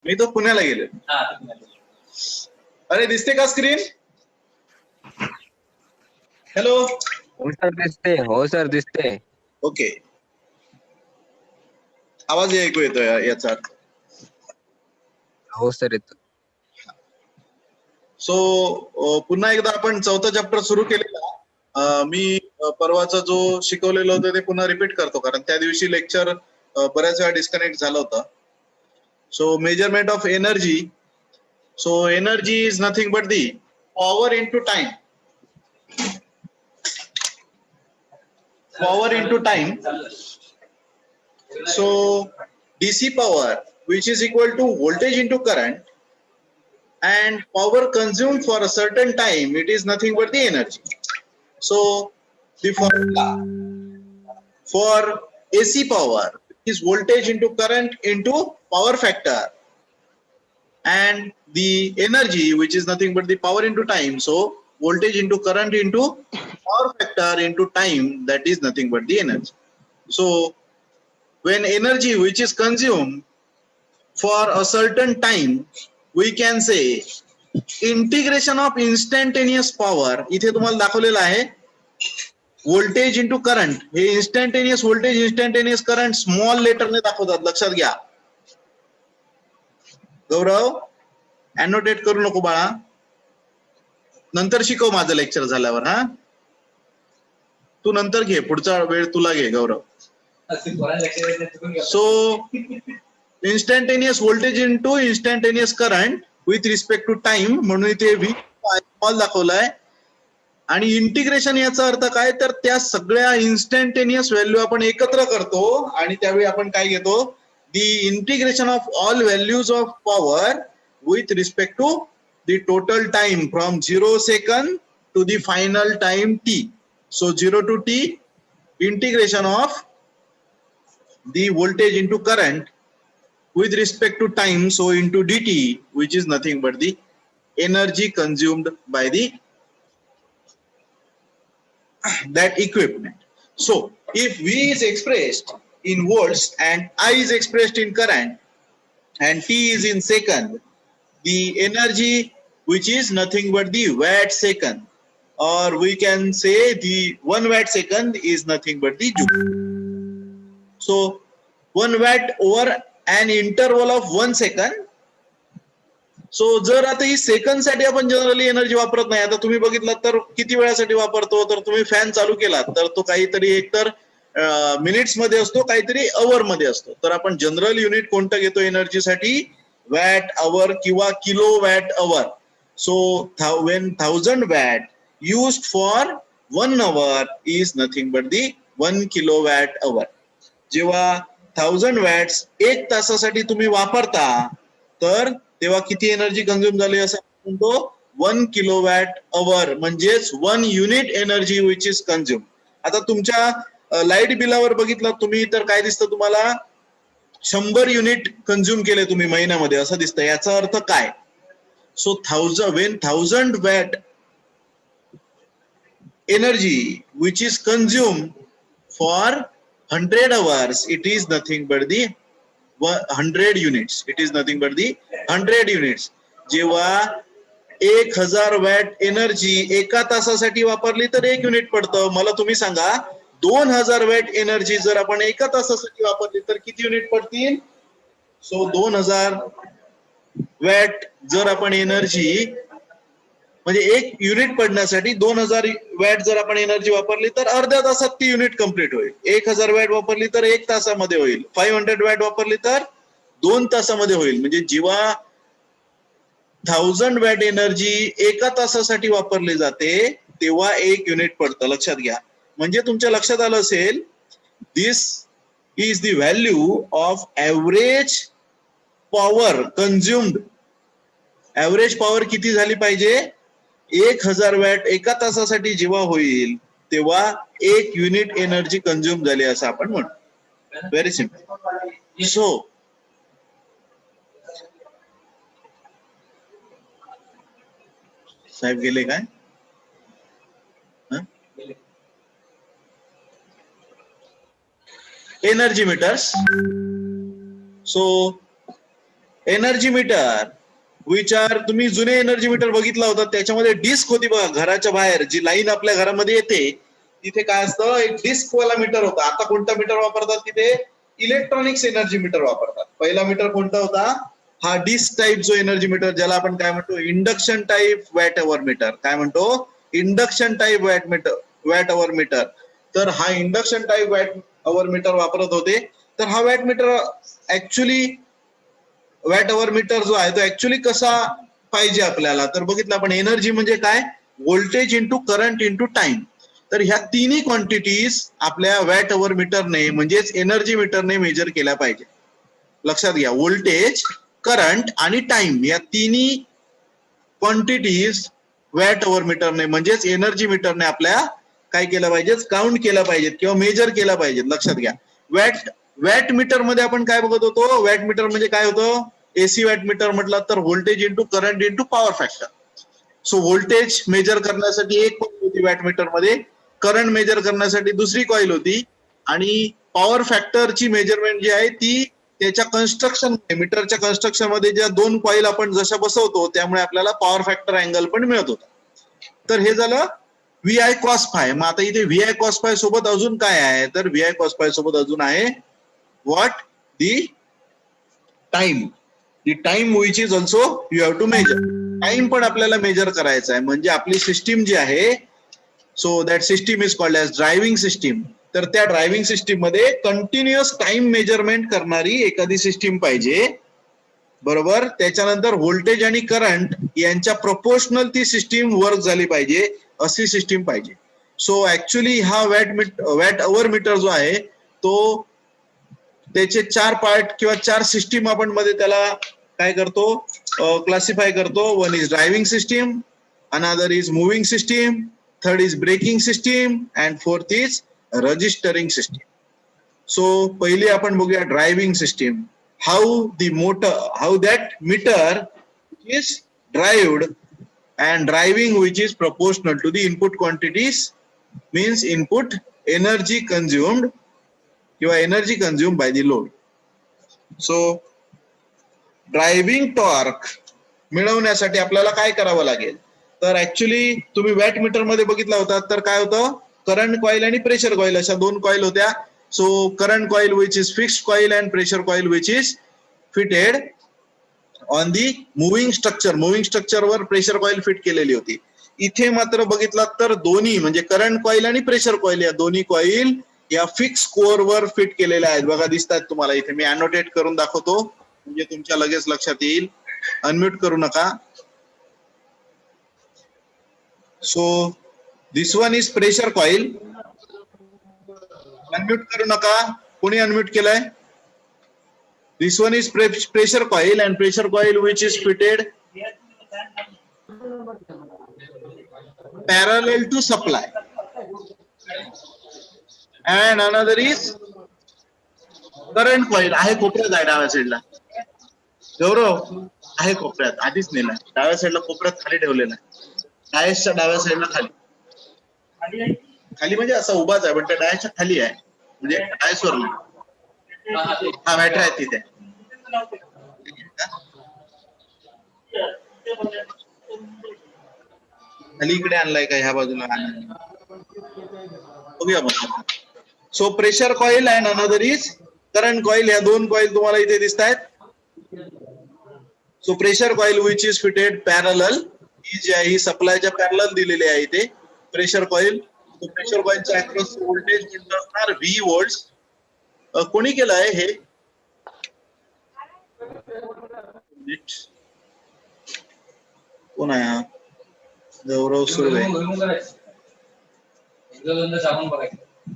मी तो पुण्याला गेले. अरे दिसते का स्क्रीन? हॅलो. हो सर दिसते. हो सर दिसते. ओके. आवाज ऐकू येतोय याचा? हो सर येतो. सो पुन्हा एकदा आपण चौथा चॅप्टर सुरू केलेला. मी परवाचा जो शिकवलेलं होतं ते पुन्हा रिपीट करतो, कारण त्या दिवशी लेक्चर बऱ्याच वेळा डिस्कनेक्ट झालं होतं. So measurement of energy. So energy is nothing but the power into time. Power into time. So DC power, which is equal to voltage into current, and power consumed for a certain time, it is nothing but the energy. So the formula for AC power is voltage into current into power factor, and the energy, which is nothing but the power into time. So voltage into current into power factor into time, that is nothing but the energy. So when energy which is consumed for a certain time, we can say integration of instantaneous power. इथे तुम्हाला दाखवलेलं आहे voltage into current. हे instantaneous voltage, instantaneous current small लेटरने दाखवतात, लक्षात घ्या. गौरव annotate करू नको बाळा, नंतर शिकव माझं लेक्चर झाल्यावर. हा तू नंतर घे, पुढचा वेळ तुला घे Gaurav. So instantaneous voltage into instantaneous current with respect to time, म्हणून इथे V स्मॉल दाखवलाय. आणि इंटिग्रेशन याचा अर्थ काय, तर त्या सगळ्या इन्स्टंटेनियस व्हॅल्यू आपण एकत्र करतो आणि त्यावेळी आपण काय घेतो, the integration of all values of power with respect to the total time from 0 second to the final time t. So 0 to t, integration of the voltage into current with respect to time, so into dt, which is nothing but the energy consumed by the that equipment. So if V is expressed in volts and I is expressed in current and t is in second, the energy which is nothing but the watt second, or we can say the 1 watt second is nothing but the joule. So 1 watt over an interval of 1 second. So जर आता ही second साठी आपण generally energy वापरत नाही. आता तुम्ही बघितलं तर किती वेळासाठी वापरतो, तर तुम्ही फॅन चालू केला तर तो काहीतरी एकतर मिनिट्स मध्ये असतो, काहीतरी अवर मध्ये असतो. तर आपण जनरल युनिट कोणतं घेतो एनर्जीसाठी, वॅट अवर किंवा kilo watt our. So when 1000 watt used for 1 hour is nothing but the 1 kilowatt hour. जेव्हा 1000 वॅट्स 1 तासासाठी तुम्ही वापरता तर तेव्हा किती एनर्जी कंझ्युम झाली असं म्हणतो, 1 किलोवॅट अवर, म्हणजेच 1 unit energy which is consume. आता तुमच्या लाईट बिलावर बघितलं तुम्ही तर काय दिसतं तुम्हाला, 100 युनिट कंझ्युम केले तुम्ही महिन्यामध्ये असं दिसतं. याचा अर्थ काय, so 1000 watt energy which is consume for 100 hours, it is nothing but the 100 units. It is nothing but the 100 units. जेव्हा 1000 वॅट एनर्जी एका तासासाठी वापरली तर 1 युनिट पडतं. मला तुम्ही सांगा 2000 वॅट एनर्जी जर आपण एका तासासाठी वापरली तर किती युनिट पडतील. सो 2000 वॅट जर आपण एनर्जी, म्हणजे 1 युनिट पडण्यासाठी 2000 वॅट जर आपण एनर्जी वापरली तर अर्ध्या तासात ती युनिट कंप्लीट होईल. 1000 वॅट वापरली तर 1 तासामध्ये होईल. 500 वॅट वापरली तर 2 तासामध्ये होईल. म्हणजे जेव्हा 1000 वॅट एनर्जी एका तासासाठी वापरली जाते तेव्हा 1 युनिट पडतं, लक्षात घ्या. म्हणजे तुमच्या लक्षात आलं असेल, this is the value of average power consumed. Average power किती झाली पाहिजे, 1000 वॅट एका तासासाठी जेव्हा होईल तेव्हा 1 युनिट एनर्जी कंझ्युम झाली असं आपण म्हणतो. Very simple. सो साहेब गेले काय, energy metres. So energy meter which are, तुम्ही जुने एनर्जी मीटर बघितला होता त्याच्यामध्ये डिस्क होती बघा, घराच्या बाहेर जी लाईन आपल्या घरामध्ये येते तिथे काय असतं, एक डिस्क वाला मीटर होता. आता कोणता मीटर वापरतात तिथे? इलेक्ट्रॉनिक्स एनर्जी मीटर वापरतात. पहिला मीटर कोणता होता? हा डिस्क टाईप जो एनर्जी मीटर, ज्याला आपण काय म्हणतो, induction type watt hour meter. काय म्हणतो? Induction type watt hour meter. तर हा induction type watt hour meter वापरत होते. तर हा watt meter actually watt hour meter जो आहे तो ऍक्च्युली कसा पाहिजे आपल्याला, तर बघितलं आपण एनर्जी म्हणजे काय, voltage into current into time. तर ह्या तिन्ही क्वांटिटीज आपल्या वॅट अवर मीटरने म्हणजेच एनर्जी मीटरने मेजर केल्या पाहिजे. लक्षात घ्या, व्होल्टेज, करंट आणि टाइम या तिन्ही क्वांटिटीज वॅट अवर मीटरने म्हणजेच एनर्जी मीटरने आपल्या काय केलं पाहिजे, काउंट केलं पाहिजेत किंवा मेजर केलं पाहिजे. लक्षात घ्या, वॅट मीटर मध्ये आपण काय बघत होतो, वॅट मीटर म्हणजे काय होतं, एसी वॅट मीटर म्हटलं तर voltage into current into power factor. So voltage measure करण्यासाठी एक कॉईल होती वॅट मीटर मध्ये, करंट मेजर करण्यासाठी दुसरी कॉईल होती, आणि पॉवर फॅक्टरची मेजरमेंट जी आहे ती त्याच्या कन्स्ट्रक्शन, मीटरच्या कन्स्ट्रक्शन मध्ये ज्या दोन कॉईल आपण जशा बसवतो त्यामुळे आपल्याला पॉवर फॅक्टर अँगल पण मिळत होता. तर हे झालं व्ही आय कॉस फाय. मग आता इथे व्ही आय कॉस फाय सोबत अजून काय आहे, तर व्ही आय कॉस फाय सोबत अजून आहे what, the time. The time which is also you have to measure. Time पण आपल्याला मेजर करायचा आहे. म्हणजे आपली सिस्टीम जी आहे, so that system is called as driving system. तर त्या ड्रायव्हिंग सिस्टीम मध्ये कंटिन्युअस टाइम मेजरमेंट करणारी एखादी सिस्टीम पाहिजे, बरोबर. त्याच्यानंतर व्होल्टेज आणि करंट यांच्या प्रोपोर्शनल ती सिस्टीम वर्क झाली पाहिजे, अशी सिस्टीम पाहिजे. सो ऍक्च्युली हा वॅट अवर मीटर जो आहे तो त्याचे चार पार्ट किंवा चार सिस्टीम आपण मध्ये त्याला काय करतो, क्लासिफाय करतो. One is driving system, another is moving system, third is braking system and fourth is registering system. So पहिली आपण बघूया driving system. how that meter is drived, and driving which is proportional to the input quantities, means input energy consumed किंवा energy consumed by the load. So driving torque मिळवण्यासाठी आपल्याला काय करावं लागेल, तर ऍक्च्युली तुम्ही वॅट मीटर मध्ये बघितला होता तर काय होतं, करंट कॉईल आणि प्रेशर कॉईल अशा दोन कॉईल होत्या. So current coil which is fixed coil and pressure coil which is fitted on the moving structure. Moving structure वर प्रेशर कॉईल फिट केलेली होती. इथे मात्र बघितला तर दोन्ही म्हणजे करंट कॉईल आणि प्रेशर कॉईल या दोन्ही कॉईल या फिक्स कोअर वर फिट केलेल्या आहेत. बघा दिसतात तुम्हाला इथे, मी अनोटेट करून दाखवतो म्हणजे तुमच्या लगेच लक्षात येईल. अनम्यूट करू नका. So this one is pressure coil. Unmute करू नका, कोणी अनम्यूट केलंय? This one is pressure coil, and pressure coil which is fitted parallel to supply, and another is current coil. आहे कोपऱ्यात आहे डाव्या साईडला. गौरव आहे कोपऱ्यात, आधीच नेला डाव्या साईडला, कोपऱ्यात खाली ठेवलेला आहे. डायसच्या डाव्या साईडला खाली, खाली म्हणजे असा उभाच आहे पण त्या डायसच्या खाली आहे, म्हणजे डायसवर नाही. हा मॅटर आहे तिथे. खाली इकडे आणलाय का, ह्या बाजूला बघूया मग. So pressure coil and another is current coil, या दोन कॉईल तुम्हाला इथे दिसत आहेत. So pressure coil which is fitted parallel, ही जी आहे ही सप्लायच्या पॅरलल दिलेली आहे इथे प्रेशर कॉईल. प्रेशर कॉईलच्या अक्रॉस व्होल्टेज म्हणून असणार व्ही व्होल्ट्स. कोणी केलं आहे हे? कोण आहे हा? गौरव सुर्वे.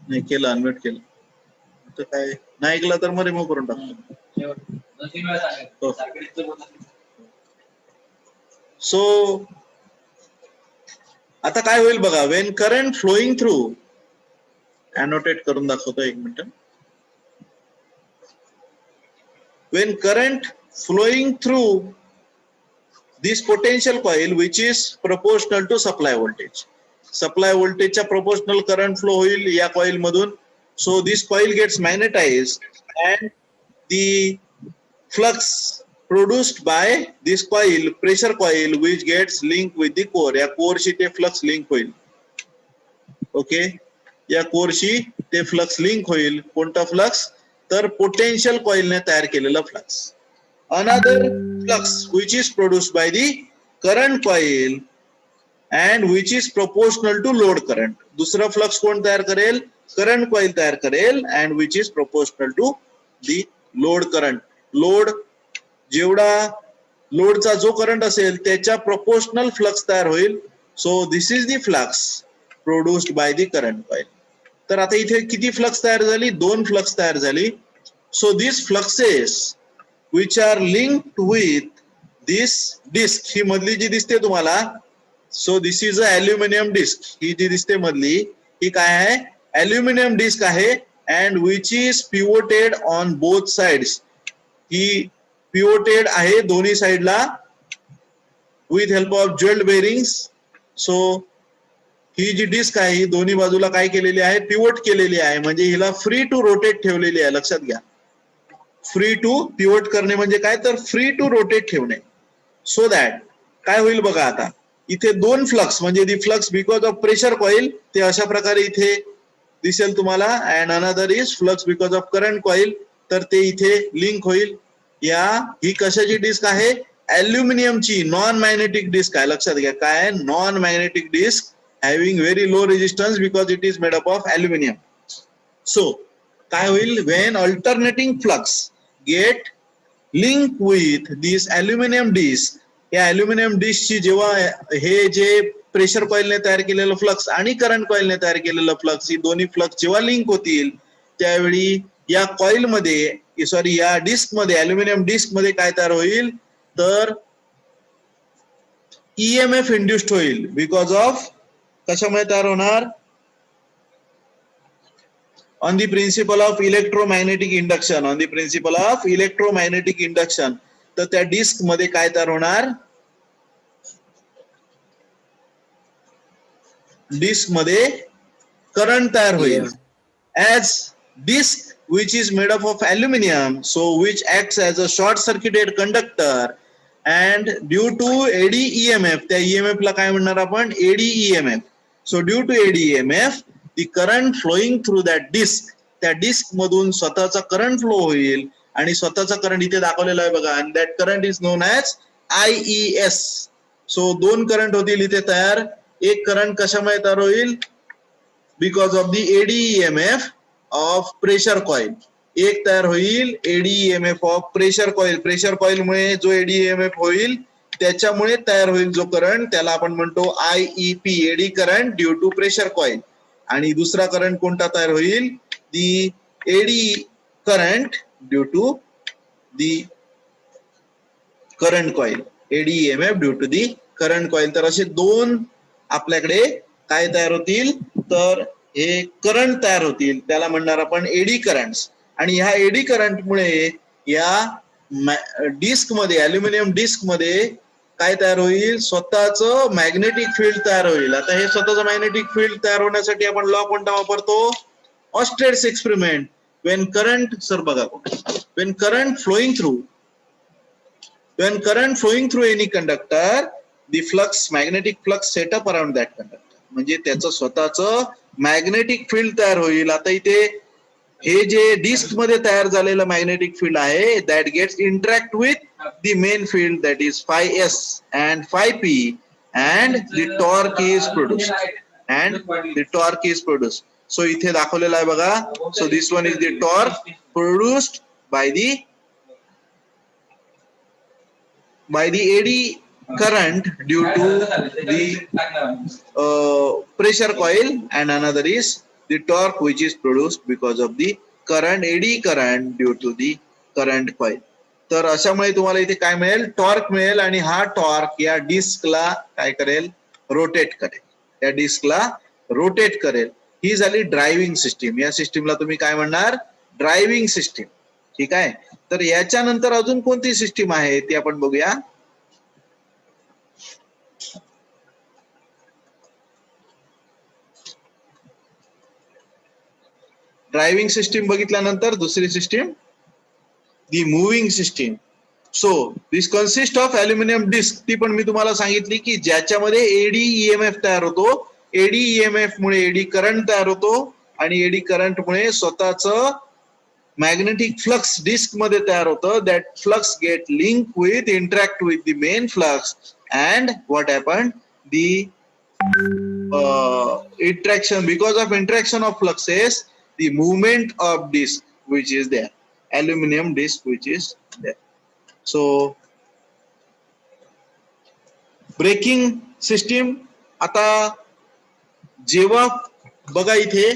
नाही केलं, अनम्यूट केलं तर काय नाही ऐकलं तर मग रिमूव्ह करून टाकतो. सो आता काय होईल बघा, वेन करंट फ्लोईंग थ्रू, अनोटेट करून दाखवतो एक minute. When current flowing through this potential coil which is proportional to supply voltage, supply voltage च्या proportional current flow होईल या coil मधून. So this coil gets magnetized and the flux produced by this coil, pressure coil which gets link with the core. या कोरशी ते flux link होईल. Okay, या कोरशी ते flux link होईल. कोणता फ्लक्स? तर पोटेन्शियल कॉइलने तयार केलेला flux. Another flux which is produced by the current coil and which is proportional to load current. दुसरा फ्लक्स कोण तयार करेल? करंट कॉइल तयार करेल and which is proportional to the load current. Load जेवढा लोडचा जो करंट असेल त्याच्या प्रोपोर्शनल फ्लक्स तयार होईल. So this is the flux produced by the current coil. तर आता इथे किती फ्लक्स तयार झाली? 2 फ्लक्स तयार झाली. So this fluxes which are linked with this disc, ही मधली जी दिसते तुम्हाला, so this is a aluminium disc. ही जी दिसते मधली ही काय आहे? अल्युमिनियम डिस्क आहे. And which is pivoted on both sides. ही पिवोटेड आहे दोन्ही साइडला with help of jewelled bearings. So ही जी डिस्क आहे ही दोन्ही बाजूला काय केलेली आहे? पिवोट केलेली आहे. म्हणजे हिला फ्री टू रोटेट ठेवलेली आहे. लक्षात घ्या, फ्री टू पिवोट करणे म्हणजे काय? तर फ्री टू रोटेट ठेवणे. सो दॅट काय होईल बघा, आता इथे 2 फ्लक्स म्हणजे the flux because of pressure coil ते अशा प्रकारे इथे दिसेल तुम्हाला. And another is flux because of current coil, तर ते इथे लिंक होईल. या ही कशाची डिस्क आहे? अल्युमिनियमची नॉन मॅग्नेटिक डिस्क आहे. लक्षात घ्या, काय आहे? Non magnetic disc having very low resistance because it is made up of aluminium. So काय होईल? When alternating flux get link with this aluminium disc, या अल्युमिनियम डिस्कची जेव्हा हे जे प्रेशर कॉइलने तयार केलेलं फ्लक्स आणि करंट कॉइलने तयार केलेलं फ्लक्स, ही दोन्ही फ्लक्स जेव्हा लिंक होतील त्यावेळी या कॉइल मध्ये, सॉरी या डिस्क मध्ये, अल्युमिनियम डिस्क मध्ये काय तयार होईल? तर ईएमएफ इंड्युस्ड होईल. बिकॉज ऑफ कशामुळे तयार होणार? On the principle of electromagnetic induction. On the principle of electromagnetic induction. तर त्या डिस्क मध्ये काय तयार होणार? डिस्क मध्ये करंट तयार होईल. As disc which is made up of aluminum, so which acts as a short circuited conductor, and due to eddy EMF, त्या EMF ला काय म्हणणार आपण? eddy EMF. So due to eddy EMF, the current flowing through that disc, त्या disk मधून स्वतःचा current flow होईल आणि स्वतःचा करंट इथे दाखवलेला आहे बघा. and that current is known as IES. So 2 current होतील इथे तयार. एक करंट कशामुळे तयार होईल? Because of the eddy EMF of pressure coil. एक तयार होईल eddy EMF of pressure coil. Pressure coil मुळे जो एडी EMF होईल त्याच्यामुळे तयार होईल जो करंट, त्याला आपण म्हणतो IEP, eddy current due to pressure coil. आणि दुसरा करंट कोणता तयार होईल? The eddy current due to the current coil. Eddy EMF due to the current coil. तर असे 2 आपल्याकडे काय तयार होतील? तर हे करंट तयार होतील, त्याला म्हणणार आपण एडी करंट्स. आणि ह्या एडी करंट मुळे या डिस्क मध्ये, अल्युमिनियम डिस्क मध्ये काय तयार होईल? स्वतःच मॅग्नेटिक फील्ड तयार होईल. आता हे स्वतःच मॅग्नेटिक फील्ड तयार होण्यासाठी आपण लॉ कोणता वापरतो? Oersted's experiment. When current, sir बघा, when current flowing through any conductor, the flux, magnetic flux set up around that conductor. म्हणजे त्याचं स्वतःच मॅग्नेटिक फील्ड तयार होईल. आता इथे हे जे डिस्क मध्ये तयार झालेलं मॅग्नेटिक फील्ड आहे, that gets interact with the main field, that is phi s and phi p, and the torque is produced. So इथे दाखवलेला आहे बघा. So this one is the torque produced by the eddy current due to the pressure coil, and another is the torque which is produced because of the current, eddy current due to the current coil. तर अशामुळे तुम्हाला इथे काय मिळेल? Torque मिळेल. आणि हा torque या डिस्कला काय करेल? रोटेट करेल. या डिस्कला रोटेट करेल. ही झाली ड्रायव्हिंग सिस्टीम. या सिस्टीमला तुम्ही काय म्हणणार? Driving system. ठीक आहे. तर याच्यानंतर अजून कोणती सिस्टीम आहे ती आपण बघूया. ड्रायव्हिंग सिस्टीम बघितल्यानंतर दुसरी system the moving system. So this consist of aluminium disc. ती पण मी तुम्हाला सांगितली की ज्याच्यामध्ये एडी ईएमएफ तयार होतो. एडी ईएमएफ मुळे एडी करंट तयार होतो आणि एडी करंट मुळे स्वतःच मॅग्नेटिक फ्लक्स डिस्क मध्ये तयार होतं. That flux get link with interact with the main flux and what happen the interaction, because of interaction of fluxes, the movement of disk which is there, aluminum disk which is there. So braking system. आता जेव्हा बघा इथे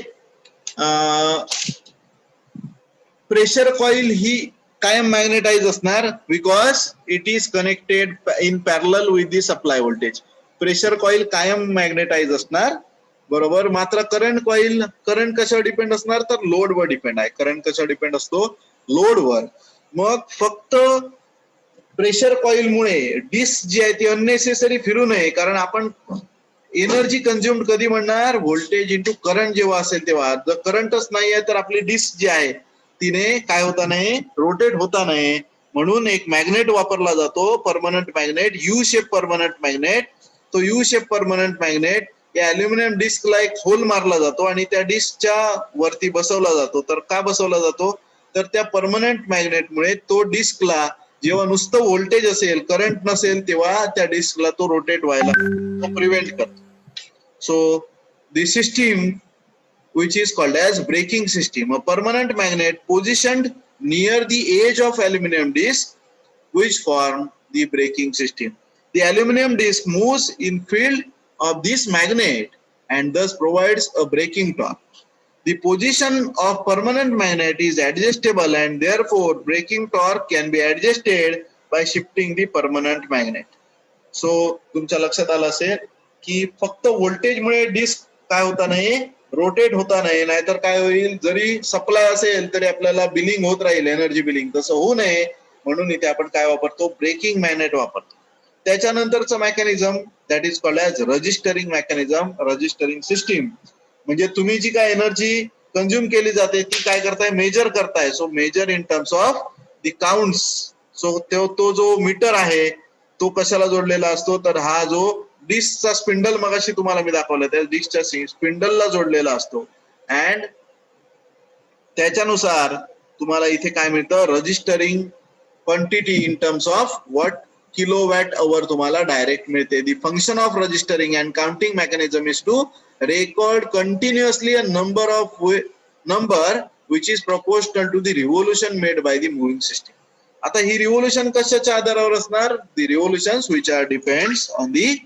pressure coil ही कायम magnetise असणार because it is connected in parallel with the supply voltage. Pressure coil कायम magnetise असणार, बरोबर. मात्र करंट कॉइल, करंट कशावर डिपेंड असणार तर लोडवर डिपेंड आहे. करंट कशावर डिपेंड असतो लोडवर. मग फक्त प्रेशर कॉइल मुळे डिस्क जी आहे ती अननेसेसरी फिरू नये, कारण आपण एनर्जी कंझ्युम कधी म्हणणार व्होल्टेज इंटू करंट जेव्हा असेल तेव्हा. जर करंटच नाही आहे तर आपली डिस्क जी आहे तिने काय होता नाही, रोटेट होता नाही. म्हणून एक मॅग्नेट वापरला जातो, permanent magnet, U shape permanent magnet. तो यू शेप परमनंट मॅग्नेट या अल्युमिनियम डिस्कला एक होल मारला जातो आणि त्या डिस्कच्या वरती बसवला जातो. तर का बसवला जातो तर त्या परमनंट मॅग्नेटमुळे तो डिस्कला जेव्हा नुसतं व्होल्टेज असेल, करंट नसेल, तेव्हा त्या डिस्कला तो रोटेट व्हायला प्रिव्हेंट करतो. So the system which is called as braking system. A permanent magnet positioned near the edge of aluminum disc which form the braking system. The aluminum disc moves in field of this magnet and thus provides a braking torque. The position of permanent magnet is adjustable and therefore braking torque can be adjusted by shifting the permanent magnet. So तुमच्या लक्षात आलं असेल की फक्त voltage मुळे disk काय होता नाही, रोटेट होता नाही. नाहीतर काय होईल, जरी सप्लाय असेल तरी आपल्याला बिलिंग होत राहील, एनर्जी बिलिंग. तसं होऊ नये म्हणून इथे आपण काय वापरतो, ब्रेकिंग मॅग्नेट वापरतो. त्याच्यानंतरचं mechanism that is called as registering mechanism, registering system. म्हणजे तुम्ही जी काय एनर्जी कंझ्युम केली जाते ती काय करताय, मेजर करताय. So measure in terms of the counts. So तो जो मीटर आहे तो कशाला जोडलेला असतो तर हा जो डिस्कचा स्पिंडल मगाशी तुम्हाला मी दाखवलं त्या डिस्कच्या स्पिंडलला जोडलेला असतो. अँड त्याच्यानुसार तुम्हाला इथे काय मिळतं, registering quantity in terms of what kilowatt hour तुम्हाला डायरेक्ट मिळते. The function of registering and counting mechanism is to record continuously a number which is proportional to the revolution made by the moving system. आता ही revolution कशाच्या आधारावर असणार, the revolutions which are depends on the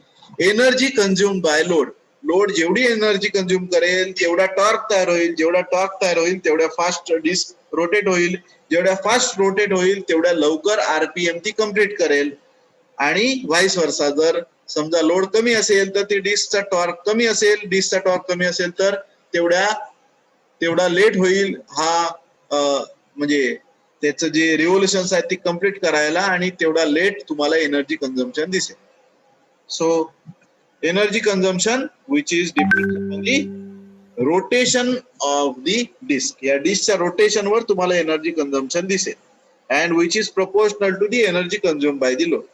energy consume by load. Load जेवढी energy consume करेल तेवढा torque तयार होईल, जेवढा टॉर्क तयार होईल तेवढ्या फास्ट डिस्क रोटेट होईल, जेवढ्या फास्ट रोटेट होईल तेवढ्या लवकर आरपीएम ती कम्प्लीट करेल. आणि व्हाईस वर्सा, जर समजा लोड कमी असेल तर ती डिस्कचा टॉर्क कमी असेल, डिस्कचा टॉर्क कमी असेल तर तेवढा लेट होईल हा म्हणजे त्याचं जे रिव्होल्युशन्स आहेत ती कम्प्लीट करायला, आणि तेवढा लेट तुम्हाला एनर्जी कंझम्पशन दिसेल. So energy consumption which is depends on the rotation of the disk. या डिस्कच्या रोटेशन वर तुम्हाला एनर्जी कंझम्पशन दिसेल. and which is proportional to the energy consumed by the load.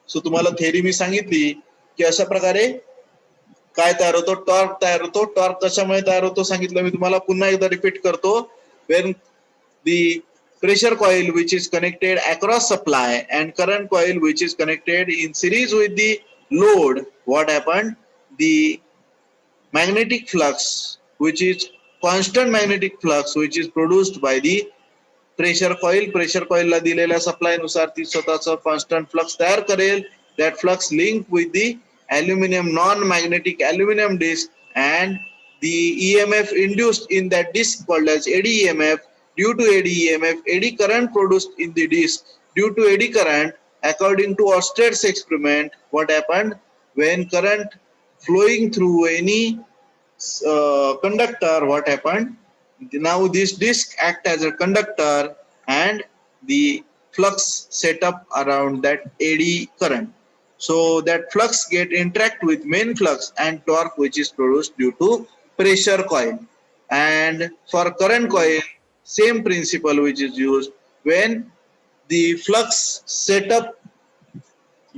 So तुम्हाला थेरी मी सांगितली की अशा प्रकारे काय तयार होतो, टॉर्क तयार होतो. टॉर्क कशामुळे तयार होतो सांगितलं मी तुम्हाला, पुन्हा एकदा रिपीट करतो. when the pressure coil which is connected across supply and current coil which is connected in series with the load, what happened, the magnetic flux which is constant magnetic flux which is produced by the pressure coil ला दिलेल्या supply नुसार ती स्वतःचा constant flux तयार करेल. that flux link with the aluminum non-magnetic aluminum disc and the EMF induced in that disc called as eddy EMF. Due to eddy EMF, eddy current produced in the disc. Due to eddy current, according to Oersted's experiment, what happened, when current flowing through any conductor, what happened, now this disc act as a conductor and the flux set up around that eddy current. So that flux get interact with main flux and torque which is produced due to pressure coil. And for current coil, same principle which is used. When the flux set up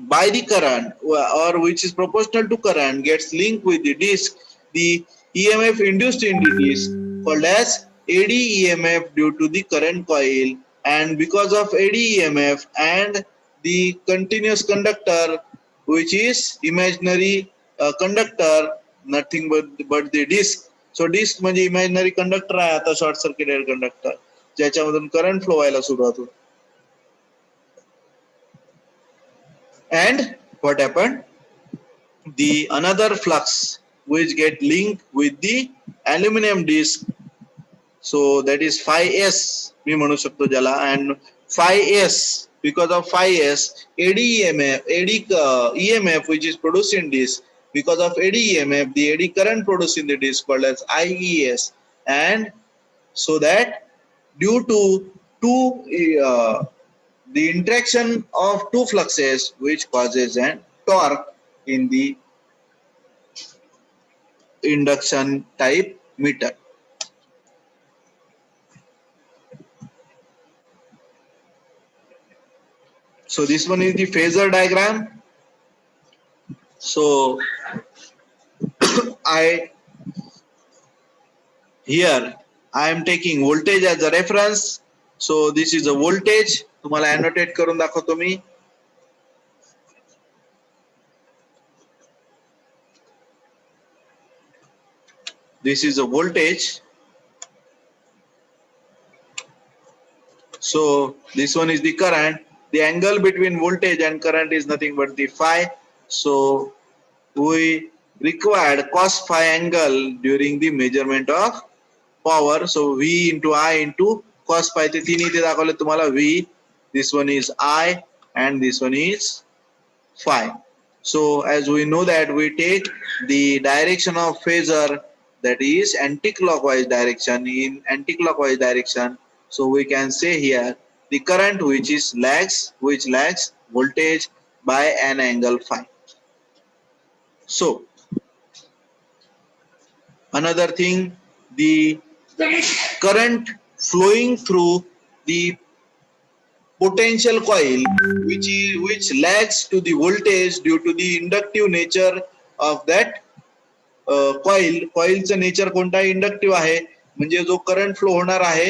by the current or which is proportional to current gets linked with the disk, the EMF induced in the disk called as eddy EMF due to the current coil, and because of eddy EMF and the continuous conductor which is imaginary conductor, nothing but the disk. So disk म्हणजे imaginary conductor आहे आता short circuited conductor ज्याच्यामधून current flow व्हायला सुरुवात होते. And what happened? The another flux which get linked with the aluminum disc, so that is phi s मी म्हणू शकतो ज्याला, and phi s, because of phi s eddy EMF which is produced in disc, because of eddy EMF the eddy current produced in the disc called as IES, and so that due to the interaction of two fluxes which causes an torque in the induction type meter. So this one is the phasor diagram. So I am taking voltage as a reference. So this is a voltage. तुम्हाला annotate करून दाखवतो मी. This is a voltage. So this one is the current. The angle between voltage and current is nothing but the phi. So we required cos phi angle during the measurement of power. So V into I into cos phi. ते तीन इथे दाखवले तुम्हाला V. This one is I and this one is phi. So as we know that we take the direction of phasor, that is anti-clockwise direction, in anti-clockwise direction. So we can say here the current which lags voltage by an angle phi. So another thing, the current flowing through the potential coil which lags to the voltage due to the inductive nature of that coilचं nature कोणता inductive आहे, म्हणजे जो current flow होणार आहे,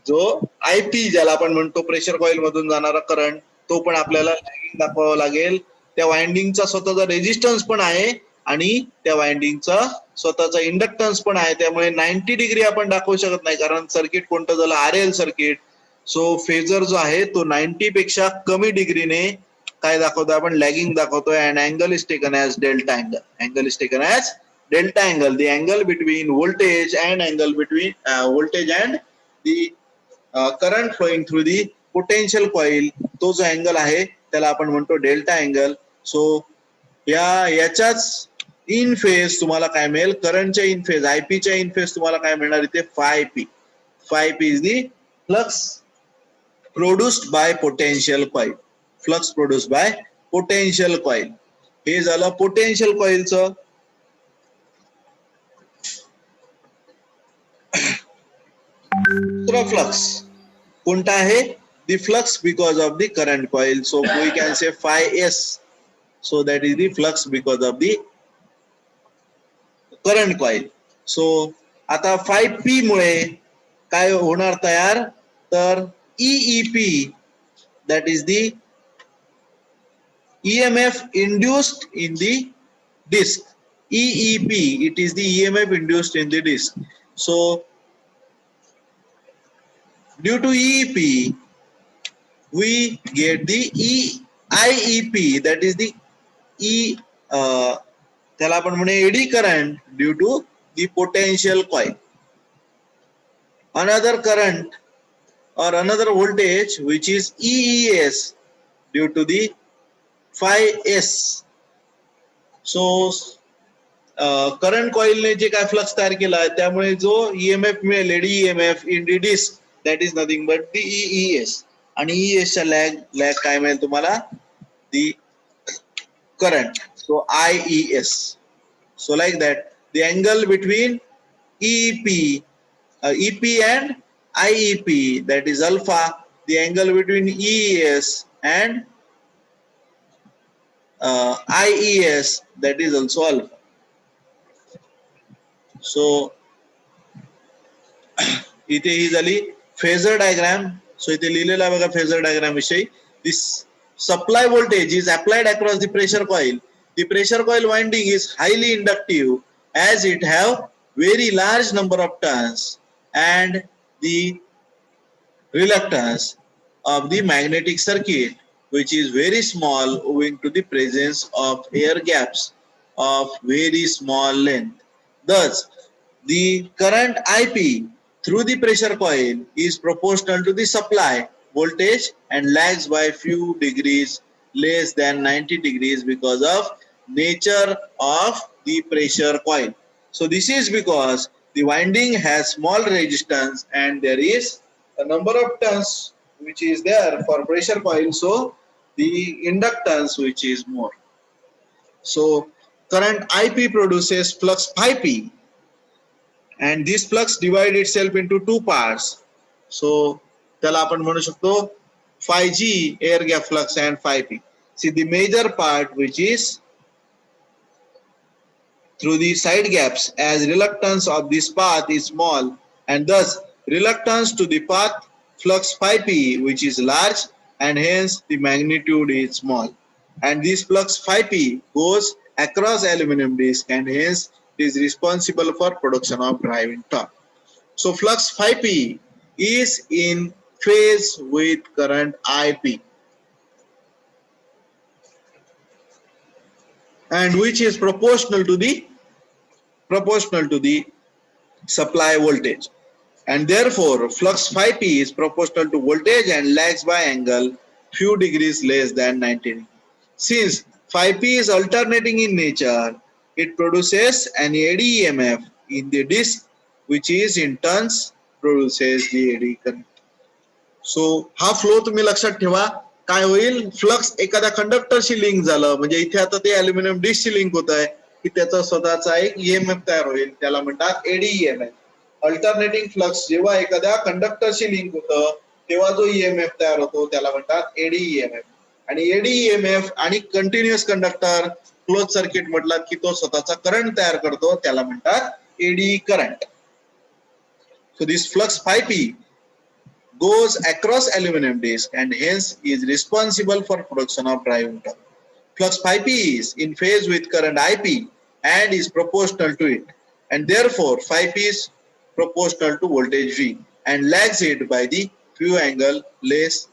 जो IP ज्याला आपण म्हणतो प्रेशर कॉइल मधून जाणारा करंट, तो पण आपल्याला लॅगिंग दाखवावा लागेल. त्या वाइंडिंगचा स्वतःचा रेजिस्टन्स पण आहे आणि त्या वाइंडिंगचा स्वतःचा इंडक्टन्स पण आहे. त्यामुळे 90 डिग्री आपण दाखवू शकत नाही, कारण सर्किट कोणतं झालं RL सर्किट. सो फेजर जो आहे तो 90 पेक्षा कमी डिग्रीने काय दाखवतो आपण, लॅगिंग दाखवतोय. And angle is taken as delta angle. Angle is taken as delta angle, the angle between voltage and voltage and the current flowing through the potential coil, तो जो अँगल आहे त्याला आपण म्हणतो डेल्टा अँगल. सो याच्याच in phase तुम्हाला काय मिळेल, करंटच्या इन फेज IP च्या इन फेज तुम्हाला काय मिळणार इथे, phi p is the flux produced by potential coil. Flux produce by potential coil. हे झालं पोटेन्शियल कॉइलचं. दुसरा फ्लक्स कोणता आहे, the flux because of the current coil. So we can say phi s. So that is the flux because of the current coil. So आता phi p मुळे काय होणार तयार, तर EEP, that is the EMF induced in the disc. EEP, it is the EMF induced in the disc. So due to EEP, we get the IEP, that is the त्याला आपण म्हणे eddy current due to the potential coil. Another current or another voltage which is EES due to the phi s. So current कॉइलने जे काय flux तयार केला आहे त्यामुळे जो EMF मिळेल, eddy EMF in the disc, that is nothing but the EES. आणि EES चा लॅग काय मिळेल तुम्हाला, the current. So IES. So like that, the angle between EP and IEP, that is alpha, the angle between EES and IES, that is also alpha. So इथे ही झाली phasor diagram. So इथे लिहिलेला बघा phasor diagram विषयी. दिस supply voltage is applied across the pressure coil. The pressure coil winding is highly inductive as it have very large number of turns and the reluctance of the magnetic circuit which is very small owing to the presence of air gaps of very small length. Thus, the current IP through the pressure coil is proportional to the supply voltage and lags by few degrees less than 90 degrees because of nature of the pressure coil. So this is because the winding has small resistance and there is a number of turns which is there for pressure coil, so the inductance which is more. So current IP produces flux phi p and this flux divide itself into two parts. So त्याला आपण म्हणू शकतो phi g air gap flux and phi p. See the major part which is through the side gaps as reluctance of this path is small and thus reluctance to the path flux phi p which is large and hence the magnitude is small, and this flux phi p goes across aluminum disc and hence is responsible for production of driving torque. So flux phi p is in phase with current IP and which is proportional to the supply voltage, and therefore flux phi p is proportional to voltage and lags by angle few degrees less than 90 degrees. Since phi p is alternating in nature, it produces an eddy EMF in the disc which is in turns produces the eddy current. So हा flow तुम्ही लक्षात ठेवा. काय होईल, flux एखाद्या कंडक्टरशी link झालं म्हणजे इथे आता ते अल्युमिनियम डिस्कशी लिंक होत आहे की त्याचा स्वतःचा एक ईएमएफ तयार होईल, त्याला म्हणतात एडी ईएमएफ. अल्टरनेटिंग फ्लक्स जेव्हा एखाद्या कंडक्टरशी लिंक होतं तेव्हा जो ईएमएफ तयार होतो त्याला म्हणतात एडी ईएमएफ. आणि एडी ईएमएफ आणि कंटिन्युअस कंडक्टर क्लोज सर्किट म्हटलं की तो स्वतःचा करंट तयार करतो, त्याला म्हणतात eddy current. So this flux phi p goes across aluminum disc and hence is responsible for production of driving torque. Flux phi p is in phase with current IP and is proportional to it, and therefore phi p is proportional to voltage V and lags it by the few angle less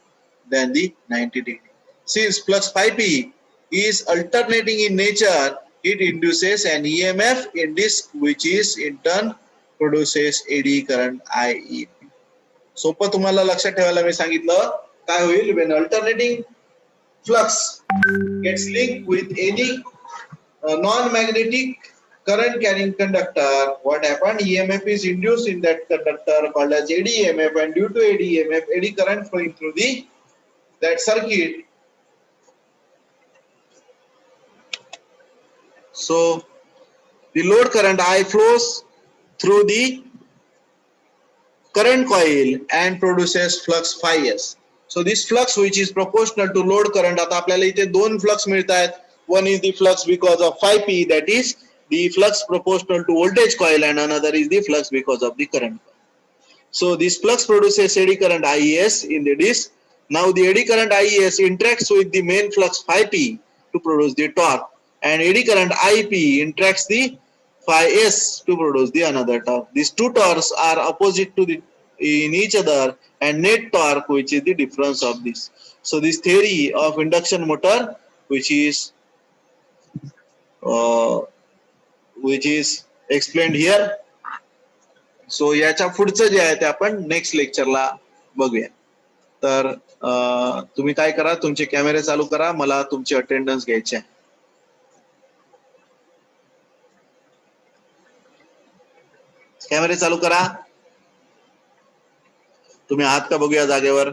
than the 90 degree. Since flux phi p is alternating in nature, it induces an EMF in disc which is in turn produces eddy current IE. सोपं तुम्हाला लक्षात ठेवायला मी सांगितलं. काय होईल, when alternating flux gets linked with any non-magnetic current carrying conductor, what happened, EMF is induced in that conductor called as eddy EMF, and due to eddy EMF, eddy current flowing through that circuit. So the load current I flows through the current coil and produces flux phi s. So this flux which is proportional to load current, आता आपल्याला इथे दोन flux मिळतात. One is the flux because of phi p, that is the flux proportional to voltage coil, and another is the flux because of the current. So this flux produces eddy current IES in the disc. Now the eddy current IES interacts with the main flux phi p to produce the torque, and eddy current IP interacts the phi s to produce the another torque. These two torques are opposite to in each other, and net torque which is the difference of this. So this theory of induction motor which is explained here. So याच्या पुढचं जे आहे ते आपण next लेक्चरला बघूया. तर तुम्ही काय करा, तुमचे कॅमेरे चालू करा, मला तुमची अटेंडन्स घ्यायची आहे. कॅमेरे चालू करा. तुम्ही आहात का बघूया जागेवर.